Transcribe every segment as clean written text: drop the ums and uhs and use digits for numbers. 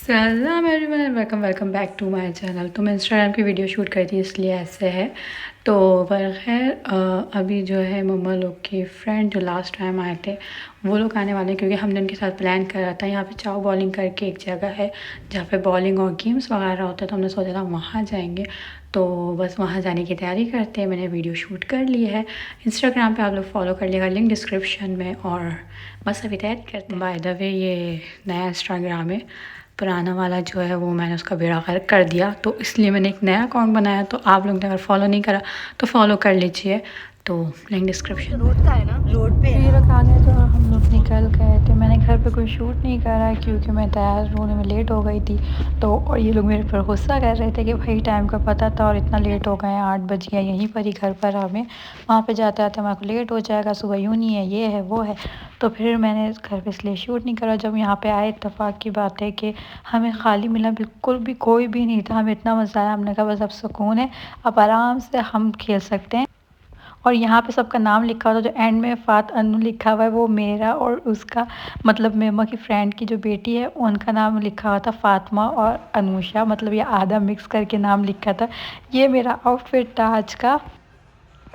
सलाम everyone, welcome back to my channel. तो मैं इंस्टाग्राम की वीडियो शूट कर थी इसलिए ऐसे है। तो पर खैर अभी जो है मम्मा लोग के फ्रेंड जो लास्ट टाइम आए थे वो लोग आने वाले हैं, क्योंकि हमने उनके साथ प्लान करा था। यहाँ पे चाओ बॉलिंग करके एक जगह है जहाँ पे बॉलिंग और गेम्स वगैरह होता है, तो हमने सोचा था वहाँ जाएंगे। तो बस वहाँ जाने की तैयारी करते हैं। मैंने वीडियो शूट कर ली है। इंस्टाग्राम पे आप लोग फॉलो कर लिएगा, लिंक डिस्क्रिप्शन में। और बस अभी तैयारी करते हैं। बाय द वे ये नया इंस्टाग्राम है, पुराना वाला जो है वो मैंने उसका बेड़ा गर्क कर दिया, तो इसलिए मैंने एक नया अकाउंट बनाया। तो आप लोग ने अगर फॉलो नहीं करा तो फॉलो कर लीजिए, तो लिंक डिस्क्रिप्शन। रोड का है ना, रोड पे फिर आ गए तो हम लोग निकल गए थे। मैंने घर पे कोई शूट नहीं करा क्योंकि मैं तैयार होने में लेट हो गई थी। तो और ये लोग मेरे पर गुस्सा कर रहे थे कि भाई टाइम का पता था और इतना लेट हो गए, 8 बज गया यहीं पर ही घर पर हमें, वहाँ पे जाते आते हमारे को लेट हो जाएगा, सुबह यूँ नहीं है, ये है वो है। तो फिर मैंने घर पे इसलिए शूट नहीं करा। जब यहाँ पे आए इत्तेफाक की बात है कि हमें खाली मिला, बिल्कुल भी कोई भी नहीं था। हमें इतना मज़ा आया, हमने कहा बस अब सुकून है, अब आराम से हम खेल सकते हैं। और यहाँ पे सबका नाम लिखा हुआ था, जो एंड में फ़ात अनु लिखा हुआ है वो मेरा और उसका, मतलब मेमा की फ्रेंड की जो बेटी है उनका नाम लिखा हुआ था फ़ातिमा और अनुषा, मतलब ये आधा मिक्स करके नाम लिखा था। ये मेरा आउटफिट था आज का।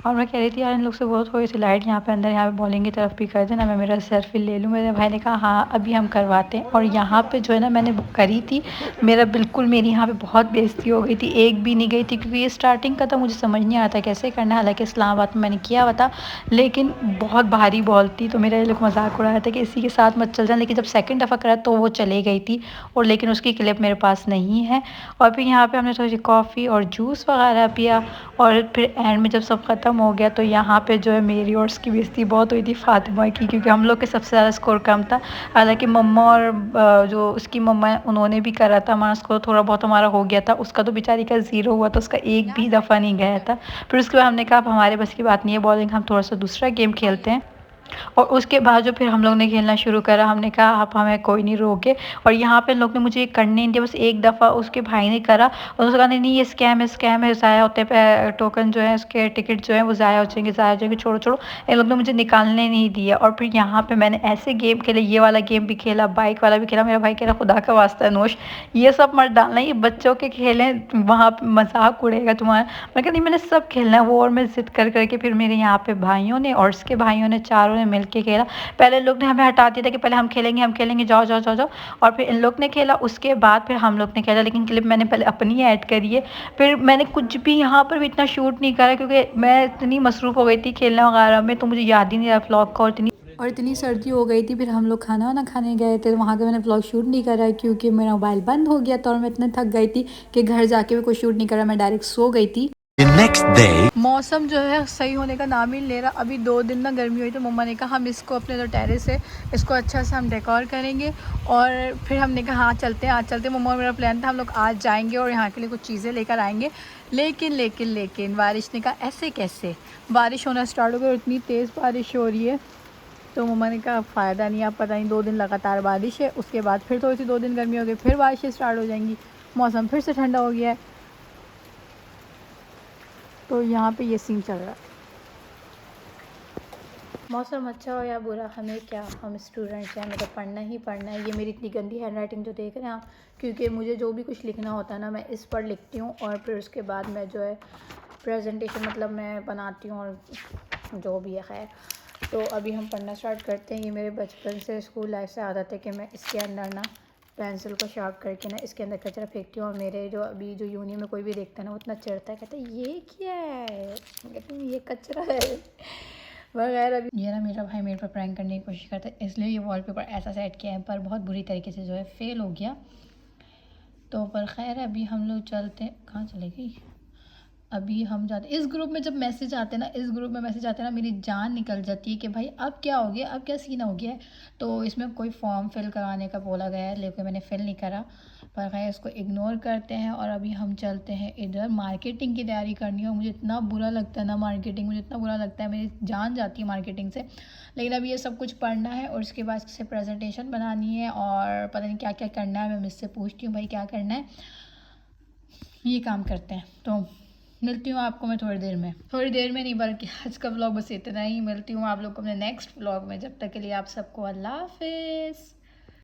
और मैं कह रही थी यार इन लोग से बहुत थोड़ी सी लाइट यहाँ पे अंदर, यहाँ पे बॉलिंग की तरफ भी कर देना, मैं मेरा सेल्फी ले लूँ। मेरे भाई ने कहा हाँ अभी हम करवाते हैं। और यहाँ पे जो है ना मैंने बुक करी थी, मेरा बिल्कुल मेरी यहाँ पे बहुत बेइज्जती हो गई थी, एक भी नहीं गई थी क्योंकि ये स्टार्टिंग का था, मुझे समझ नहीं आता कैसे करना है। हालांकि इस्लामाबाद में मैंने किया हुआ था, लेकिन बहुत भारी बॉल थी, तो मेरा ये लोग मजाक उड़ाया था कि इसी के साथ मत चल जाए। लेकिन जब सेकेंड दफ़ा करा तो वो चले गई थी, और लेकिन उसकी क्लिप मेरे पास नहीं है। और फिर यहाँ पर हमने थोड़ी सी कॉफ़ी और जूस वगैरह पिया। और फिर एंड में जब सब ख़त्म हो गया तो यहाँ पे जो है मेरी और उसकी बेइज्जती बहुत हुई थी फ़ातिमा की, क्योंकि हम लोग के सबसे ज़्यादा स्कोर कम था। हालांकि मम्मा और जो उसकी मम्मा है उन्होंने भी करा था, हमारा स्कोर थोड़ा बहुत हमारा हो गया था, उसका तो बेचारी का 0 हुआ था, उसका एक भी दफ़ा नहीं गया था। फिर उसके बाद हमने कहा अब हमारे बस की बात नहीं है बॉलिंग, हम थोड़ा सा दूसरा गेम खेलते हैं। और उसके बाद जो फिर हम लोग ने खेलना शुरू करा, हमने कहा आप हमें कोई नहीं रोके। और यहाँ पे लोग ने मुझे ये करने नहीं दिया, बस एक दफ़ा उसके भाई ने करा और उसने कहा नहीं ये स्कैम है, ज़ाया होते पे टोकन जो है उसके टिकट जो है वो ज़ाया हो जाएंगे, छोड़ो छोड़ो। इन लोग ने मुझे निकालने नहीं दिया। और फिर यहाँ पे मैंने ऐसे गेम खेले, ये वाला गेम भी खेला, बाइक वाला भी खेला। मेरा भाई कह रहा खुदा का वास्ता नोश ये सब मत डालना, ये बच्चों के खेलें, वहाँ पर मजाक उड़ेगा तुम्हारा। मैं कहा नहीं मैंने सब खेलना है वो। और मैं ज़िद कर करके फिर मेरे यहाँ पे भाइयों ने और उसके भाइयों ने चारों ने मिल के खेला। पहले लोग ने हमें हटा दिया था कि पहले हम खेलेंगे, जाओ जाओ जाओ जाओ। और फिर इन लोग ने खेला, उसके बाद फिर हम लोग ने खेला, लेकिन क्लिप मैंने पहले अपनी ऐड करी है। फिर मैंने कुछ भी यहाँ पर भी इतना शूट नहीं करा क्योंकि मैं इतनी मसरूफ़ हो गई थी खेलने वगैरह में, तो मुझे याद ही नहीं रहा व्लॉग का। और इतनी सर्दी हो गई थी। फिर हम लोग खाना वाना खाने गए थे, वहाँ का मैंने व्लॉग शूट नहीं करा क्योंकि मेरा मोबाइल बंद हो गया था और मैं इतने थक गई थी कि घर जाके भी कोई शूट नहीं करा, मैं डायरेक्ट सो गई थी। नेक्स्ट डे मौसम जो है सही होने का नाम ही नहीं ले रहा। अभी 2 दिन ना गर्मी हुई तो मम्मा ने कहा हम इसको अपने जो टेरेस है इसको अच्छा से हम डेकोर करेंगे। और फिर हमने कहा हाँ चलते हैं, आज चलते हैं। मम्मा और मेरा प्लान था हम लोग आज जाएंगे और यहाँ के लिए कुछ चीज़ें लेकर आएंगे। लेकिन बारिश ने कहा ऐसे कैसे, बारिश होना स्टार्ट हो गई और इतनी तेज़ बारिश हो रही है। तो मम्मा ने कहा फ़ायदा नहीं, आप पता नहीं 2 दिन लगातार बारिश है, उसके बाद फिर थोड़ी सी 2 दिन गर्मी हो गई, फिर बारिशें स्टार्ट हो जाएंगी, मौसम फिर से ठंडा हो गया है। तो यहाँ पे ये सीन चल रहा है। मौसम अच्छा हो या बुरा हमें क्या, हम स्टूडेंट्स हैं, हमें तो पढ़ना ही पढ़ना है। ये मेरी इतनी गंदी हैंडराइटिंग जो देख रहे हैं आप, क्योंकि मुझे जो भी कुछ लिखना होता है ना मैं इस पर लिखती हूँ और फिर उसके बाद मैं जो है प्रेजेंटेशन मतलब मैं बनाती हूँ और जो भी है खैर। तो अभी हम पढ़ना स्टार्ट करते हैं। ये मेरे बचपन से स्कूल लाइफ से आदत है कि मैं इसके अंदर ना पेंसिल को शार्प करके ना इसके अंदर कचरा फेंकती हूँ। और मेरे जो अभी जो यूनी में कोई भी देखता है ना वो इतना चिढ़ता है, कहता है ये क्या है, मैं कहती हूँ ये कचरा है वगैरह। अभी ये ना मेरा भाई मेरे पर प्रैंक करने की कोशिश करता है, इसलिए ये वॉलपेपर ऐसा सेट किया है, पर बहुत बुरी तरीके से जो है फेल हो गया। तो पर खैर अभी हम लोग चलते हैं, कहाँ चले गई, अभी हम जाते इस ग्रुप में। जब मैसेज आते हैं ना, इस ग्रुप में मैसेज आते हैं ना, मेरी जान निकल जाती है कि भाई अब क्या हो गया, अब क्या सीन हो गया है। तो इसमें कोई फॉर्म फिल कराने का बोला गया है, लेकिन मैंने फिल नहीं करा, पर खैर इसको इग्नोर करते हैं। और अभी हम चलते हैं इधर, मार्केटिंग की तैयारी करनी है। मुझे इतना बुरा लगता है ना मार्केटिंग, मुझे इतना बुरा लगता है, मेरी जान जाती है मार्केटिंग से। लेकिन अभी ये सब कुछ पढ़ना है और उसके बाद से प्रेजेंटेशन बनानी है और पता नहीं क्या क्या करना है। मैं मुझसे पूछती हूँ भाई क्या करना है, ये काम करते हैं। तो मिलती हूँ आपको मैं थोड़ी देर में नहीं बल्कि आज का व्लॉग बस इतना ही। मिलती हूँ आप लोग को अपने नेक्स्ट व्लॉग में, जब तक के लिए आप सबको अल्लाह हाफिज़।